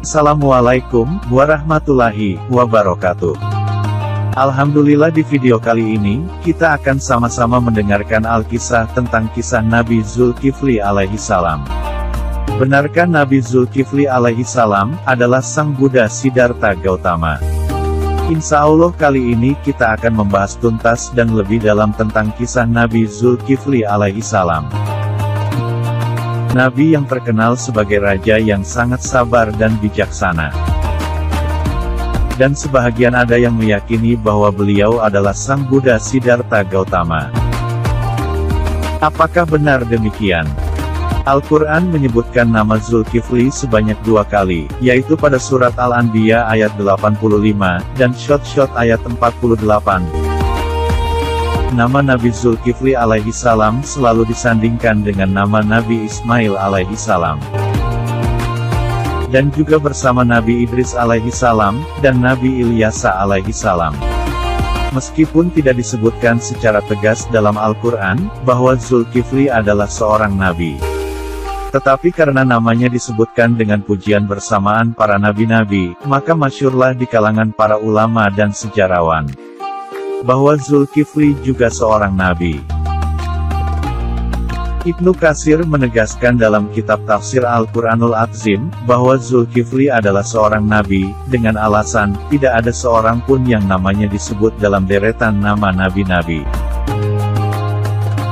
Assalamualaikum warahmatullahi wabarakatuh. Alhamdulillah, di video kali ini, kita akan sama-sama mendengarkan Alkisah tentang kisah Nabi Zulkifli alaihi salam. Benarkah Nabi Zulkifli alaihi salam adalah sang Buddha Siddhartha Gautama? Insya Allah kali ini kita akan membahas tuntas dan lebih dalam tentang kisah Nabi Zulkifli alaihi salam. Nabi yang terkenal sebagai raja yang sangat sabar dan bijaksana. Dan sebahagian ada yang meyakini bahwa beliau adalah sang Buddha Siddhartha Gautama. Apakah benar demikian? Al-Quran menyebutkan nama Zulkifli sebanyak 2 kali, yaitu pada surat Al-Anbiya ayat 85, dan Shot ayat 48. Nama Nabi Zulkifli alaihi salam selalu disandingkan dengan nama Nabi Ismail alaihi salam. Dan juga bersama Nabi Idris alaihi salam, dan Nabi Ilyasa alaihi salam. Meskipun tidak disebutkan secara tegas dalam Al-Quran, bahwa Zulkifli adalah seorang nabi. Tetapi karena namanya disebutkan dengan pujian bersamaan para nabi-nabi, maka masyhurlah di kalangan para ulama dan sejarawan bahwa Zulkifli juga seorang nabi. Ibnu Katsir menegaskan dalam kitab tafsir Al-Quranul Azim, bahwa Zulkifli adalah seorang nabi, dengan alasan, tidak ada seorang pun yang namanya disebut dalam deretan nama nabi-nabi.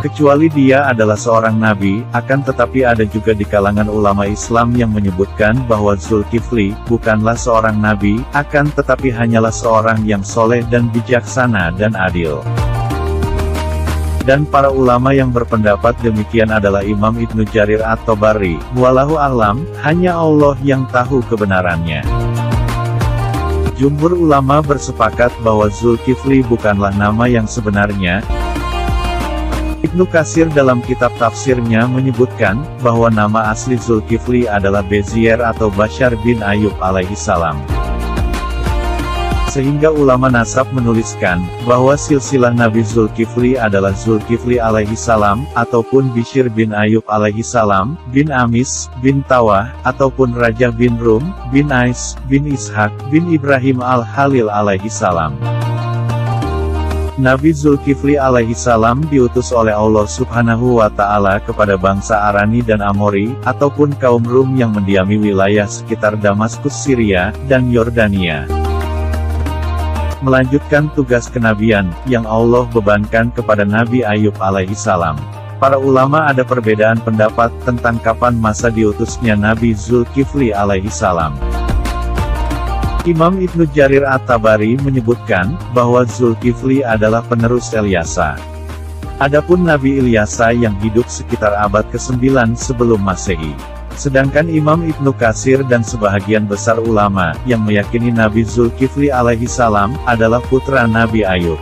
Kecuali dia adalah seorang nabi, akan tetapi ada juga di kalangan ulama Islam yang menyebutkan bahwa Zulkifli bukanlah seorang nabi, akan tetapi hanyalah seorang yang soleh dan bijaksana dan adil. Dan para ulama yang berpendapat demikian adalah Imam Ibnu Jarir At-Tabari, wallahu a'lam, hanya Allah yang tahu kebenarannya. Jumhur ulama bersepakat bahwa Zulkifli bukanlah nama yang sebenarnya. Ibnu Katsir dalam kitab tafsirnya menyebutkan, bahwa nama asli Zulkifli adalah Bezier atau Bashar bin Ayub alaihi salam. Sehingga ulama nasab menuliskan, bahwa silsilah Nabi Zulkifli adalah Zulkifli alaihi salam, ataupun Bishr bin Ayub alaihi salam, bin Amis, bin Tawah, ataupun Raja bin Rum, bin Ais, bin Ishak, bin Ibrahim al-Khalil alaihi salam. Nabi Zulkifli alaihi salam diutus oleh Allah subhanahu wa ta'ala kepada bangsa Arani dan Amori, ataupun kaum Rum yang mendiami wilayah sekitar Damaskus Syria, dan Yordania. Melanjutkan tugas kenabian, yang Allah bebankan kepada Nabi Ayub alaihi salam. Para ulama ada perbedaan pendapat tentang kapan masa diutusnya Nabi Zulkifli alaihi salam. Imam Ibnu Jarir At-Tabari menyebutkan, bahwa Zulkifli adalah penerus Ilyasa. Adapun Nabi Ilyasa yang hidup sekitar abad ke-9 sebelum Masehi. Sedangkan Imam Ibnu Katsir dan sebahagian besar ulama, yang meyakini Nabi Zulkifli alaihi salam, adalah putra Nabi Ayub.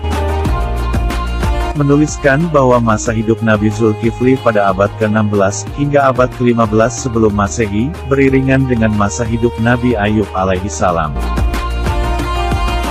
Menuliskan bahwa masa hidup Nabi Zulkifli pada abad ke-16, hingga abad ke-15 sebelum Masehi, beriringan dengan masa hidup Nabi Ayub alaihi salam.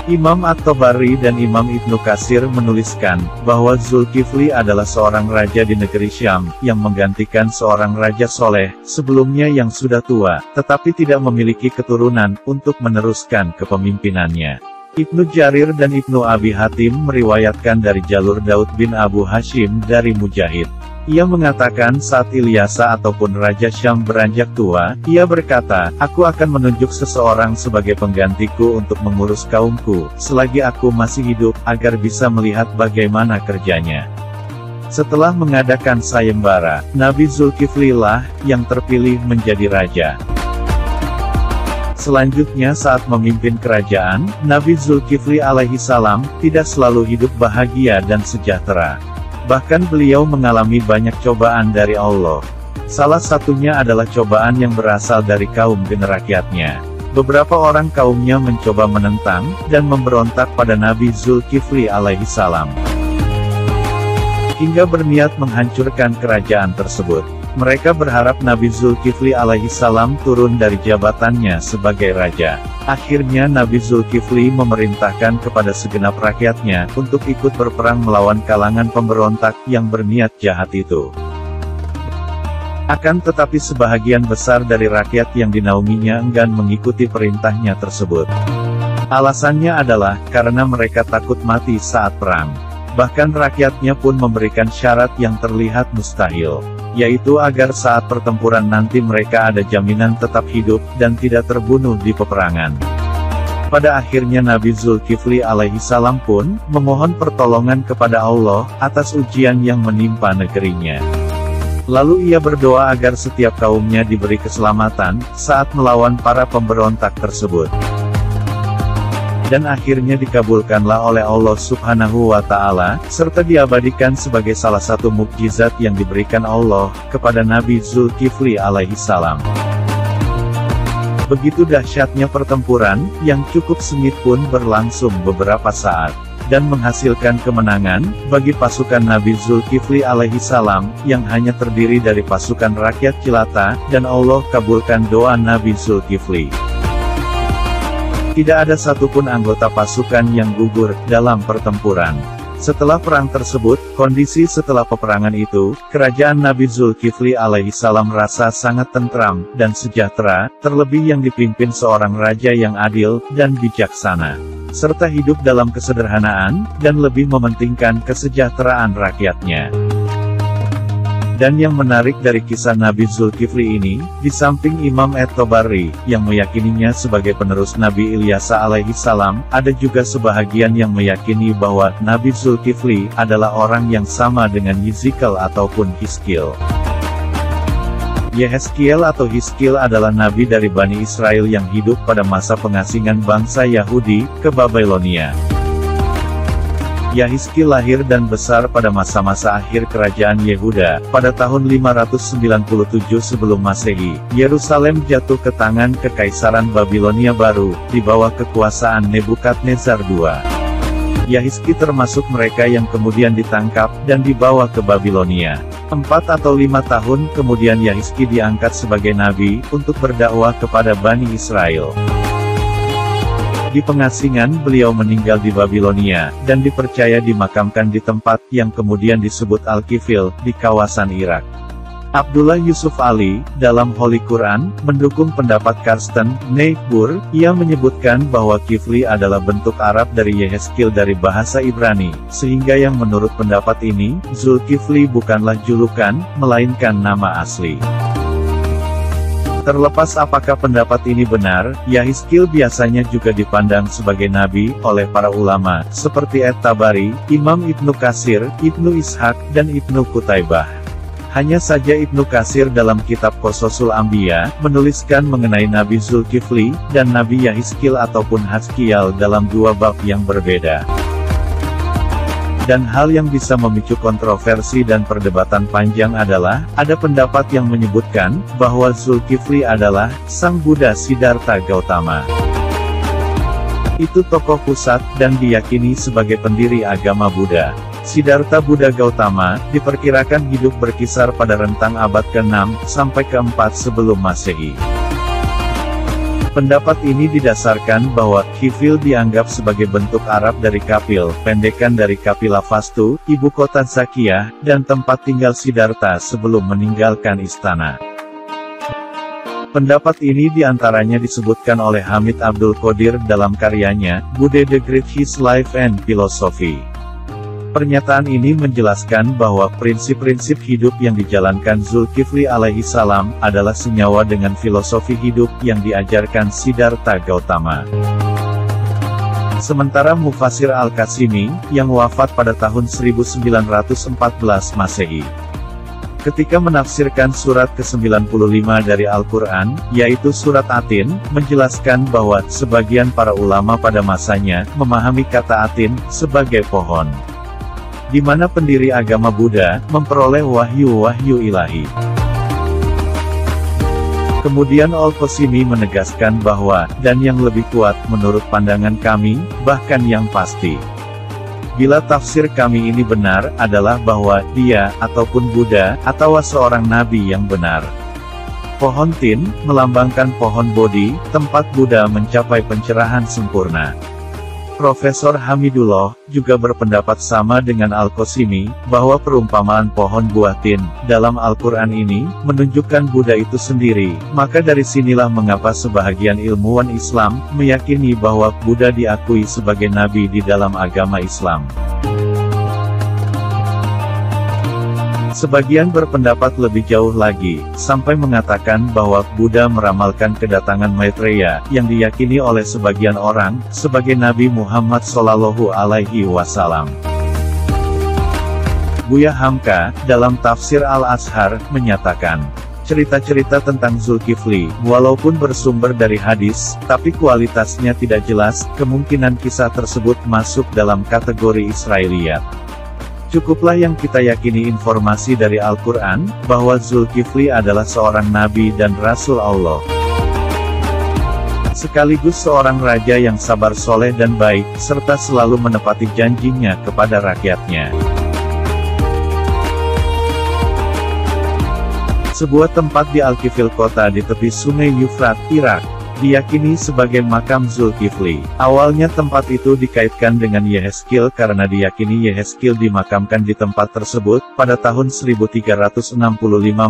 Imam At-Tabari dan Imam Ibnu Katsir menuliskan, bahwa Zulkifli adalah seorang raja di negeri Syam, yang menggantikan seorang raja soleh, sebelumnya yang sudah tua, tetapi tidak memiliki keturunan, untuk meneruskan kepemimpinannya. Ibnu Jarir dan Ibnu Abi Hatim meriwayatkan dari jalur Daud bin Abu Hashim dari Mujahid. Ia mengatakan saat Ilyasa ataupun Raja Syam beranjak tua, ia berkata, aku akan menunjuk seseorang sebagai penggantiku untuk mengurus kaumku, selagi aku masih hidup, agar bisa melihat bagaimana kerjanya. Setelah mengadakan sayembara, Nabi Zulkifli lah yang terpilih menjadi raja. Selanjutnya saat memimpin kerajaan, Nabi Zulkifli alaihi salam, tidak selalu hidup bahagia dan sejahtera. Bahkan beliau mengalami banyak cobaan dari Allah. Salah satunya adalah cobaan yang berasal dari kaum generakyatnya. Beberapa orang kaumnya mencoba menentang, dan memberontak pada Nabi Zulkifli alaihi salam. Hingga berniat menghancurkan kerajaan tersebut. Mereka berharap Nabi Zulkifli alaihi salam turun dari jabatannya sebagai raja. Akhirnya Nabi Zulkifli memerintahkan kepada segenap rakyatnya untuk ikut berperang melawan kalangan pemberontak yang berniat jahat itu. Akan tetapi sebahagian besar dari rakyat yang dinaunginya enggan mengikuti perintahnya tersebut. Alasannya adalah, karena mereka takut mati saat perang. Bahkan rakyatnya pun memberikan syarat yang terlihat mustahil, yaitu agar saat pertempuran nanti mereka ada jaminan tetap hidup, dan tidak terbunuh di peperangan. Pada akhirnya Nabi Zulkifli alaihissalam pun, memohon pertolongan kepada Allah, atas ujian yang menimpa negerinya. Lalu ia berdoa agar setiap kaumnya diberi keselamatan, saat melawan para pemberontak tersebut. Dan akhirnya dikabulkanlah oleh Allah Subhanahu wa Ta'ala, serta diabadikan sebagai salah satu mukjizat yang diberikan Allah, kepada Nabi Zulkifli alaihissalam. Begitu dahsyatnya pertempuran, yang cukup sengit pun berlangsung beberapa saat, dan menghasilkan kemenangan, bagi pasukan Nabi Zulkifli alaihissalam, yang hanya terdiri dari pasukan rakyat jelata, dan Allah kabulkan doa Nabi Zulkifli. Tidak ada satupun anggota pasukan yang gugur, dalam pertempuran. Setelah perang tersebut, kondisi setelah peperangan itu, kerajaan Nabi Zulkifli alaihissalam rasa sangat tentram, dan sejahtera, terlebih yang dipimpin seorang raja yang adil, dan bijaksana, serta hidup dalam kesederhanaan, dan lebih mementingkan kesejahteraan rakyatnya. Dan yang menarik dari kisah Nabi Zulkifli ini, di samping Imam At-Tabari, yang meyakininya sebagai penerus Nabi Ilyasa alaihissalam, ada juga sebahagian yang meyakini bahwa Nabi Zulkifli adalah orang yang sama dengan Yeskiel ataupun Hiskil. Yeskiel atau Hiskil adalah nabi dari Bani Israel yang hidup pada masa pengasingan bangsa Yahudi, ke Babilonia. Yeskiel lahir dan besar pada masa-masa akhir kerajaan Yehuda, pada tahun 597 sebelum Masehi. Yerusalem jatuh ke tangan Kekaisaran Babilonia baru, di bawah kekuasaan Nebukadnezar II. Yeskiel termasuk mereka yang kemudian ditangkap, dan dibawa ke Babilonia. 4 atau 5 tahun kemudian Yeskiel diangkat sebagai nabi, untuk berdakwah kepada Bani Israel. Di pengasingan beliau meninggal di Babilonia, dan dipercaya dimakamkan di tempat yang kemudian disebut Al-Kifil, di kawasan Irak. Abdullah Yusuf Ali, dalam Holy Quran, mendukung pendapat Karsten Niebuhr. Ia menyebutkan bahwa Kifli adalah bentuk Arab dari Yeskiel dari bahasa Ibrani, sehingga yang menurut pendapat ini, Zulkifli bukanlah julukan, melainkan nama asli. Terlepas apakah pendapat ini benar, Yeskiel biasanya juga dipandang sebagai nabi, oleh para ulama, seperti At-Tabari, Imam Ibnu Katsir, Ibnu Ishaq, dan Ibnu Qutaibah. Hanya saja Ibnu Katsir dalam kitab Qososul Anbiya, menuliskan mengenai Nabi Zulkifli, dan Nabi Yeskiel ataupun Haskiel dalam dua bab yang berbeda. Dan hal yang bisa memicu kontroversi dan perdebatan panjang adalah, ada pendapat yang menyebutkan, bahwa Zulkifli adalah, Sang Buddha Siddhartha Gautama. Itu tokoh pusat, dan diyakini sebagai pendiri agama Buddha. Siddhartha Buddha Gautama, diperkirakan hidup berkisar pada rentang abad ke-6, sampai ke-4 sebelum Masehi. Pendapat ini didasarkan bahwa Kifil dianggap sebagai bentuk Arab dari Kapil, pendekan dari Kapila Vastu, ibu kota Zakiyah, dan tempat tinggal Siddhartha sebelum meninggalkan istana. Pendapat ini diantaranya disebutkan oleh Hamid Abdul Qadir dalam karyanya, Buddha the Great His Life and Philosophy. Pernyataan ini menjelaskan bahwa prinsip-prinsip hidup yang dijalankan Zulkifli alaihissalam, adalah senyawa dengan filosofi hidup yang diajarkan Siddhartha Gautama. Sementara Mufasir Al-Qasimi, yang wafat pada tahun 1914 Masehi, ketika menafsirkan surat ke-95 dari Al-Quran, yaitu surat Atin, menjelaskan bahwa sebagian para ulama pada masanya memahami kata Atin sebagai pohon, di mana pendiri agama Buddha memperoleh wahyu-wahyu ilahi. Kemudian Al-Qasimi menegaskan bahwa, dan yang lebih kuat menurut pandangan kami, bahkan yang pasti, bila tafsir kami ini benar, adalah bahwa dia, ataupun Buddha, atau seorang nabi yang benar. Pohon tin, melambangkan pohon Bodhi, tempat Buddha mencapai pencerahan sempurna. Profesor Hamidullah juga berpendapat sama dengan Al-Qasimi, bahwa perumpamaan pohon buah tin dalam Al-Quran ini menunjukkan Buddha itu sendiri. Maka dari sinilah mengapa sebahagian ilmuwan Islam meyakini bahwa Buddha diakui sebagai nabi di dalam agama Islam. Sebagian berpendapat lebih jauh lagi, sampai mengatakan bahwa Buddha meramalkan kedatangan Maitreya, yang diyakini oleh sebagian orang, sebagai Nabi Muhammad Shallallahu Alaihi Wasallam. Buya Hamka, dalam tafsir Al-Azhar, menyatakan, cerita-cerita tentang Zulkifli, walaupun bersumber dari hadis, tapi kualitasnya tidak jelas, kemungkinan kisah tersebut masuk dalam kategori Israiliyat. Cukuplah yang kita yakini informasi dari Al-Quran, bahwa Zulkifli adalah seorang nabi dan rasul Allah. Sekaligus seorang raja yang sabar, soleh dan baik, serta selalu menepati janjinya kepada rakyatnya. Sebuah tempat di Al-Kifil, kota di tepi sungai Yufrat, Irak, diyakini sebagai makam Zulkifli. Awalnya tempat itu dikaitkan dengan Yehezkiel karena diyakini Yehezkiel dimakamkan di tempat tersebut pada tahun 1365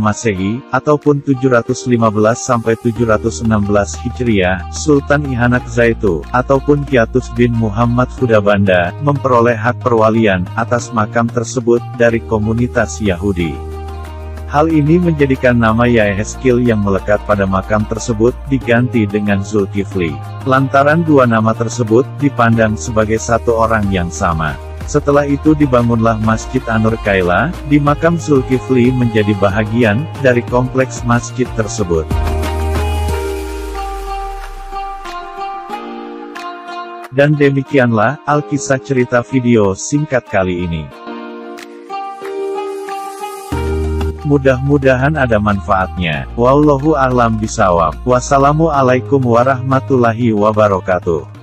Masehi, ataupun 715-716 Hijriah. Sultan Ihanak Zaitu, ataupun Kiatus bin Muhammad Hudabanda, memperoleh hak perwalian atas makam tersebut dari komunitas Yahudi. Hal ini menjadikan nama Yehezkiel yang melekat pada makam tersebut diganti dengan Zulkifli. Lantaran dua nama tersebut dipandang sebagai satu orang yang sama. Setelah itu dibangunlah Masjid An-Nur Kaila, di makam Zulkifli menjadi bahagian dari kompleks masjid tersebut. Dan demikianlah Alkisah cerita video singkat kali ini. Mudah-mudahan ada manfaatnya. Wallahu a'lam bishawab. Wassalamualaikum warahmatullahi wabarakatuh.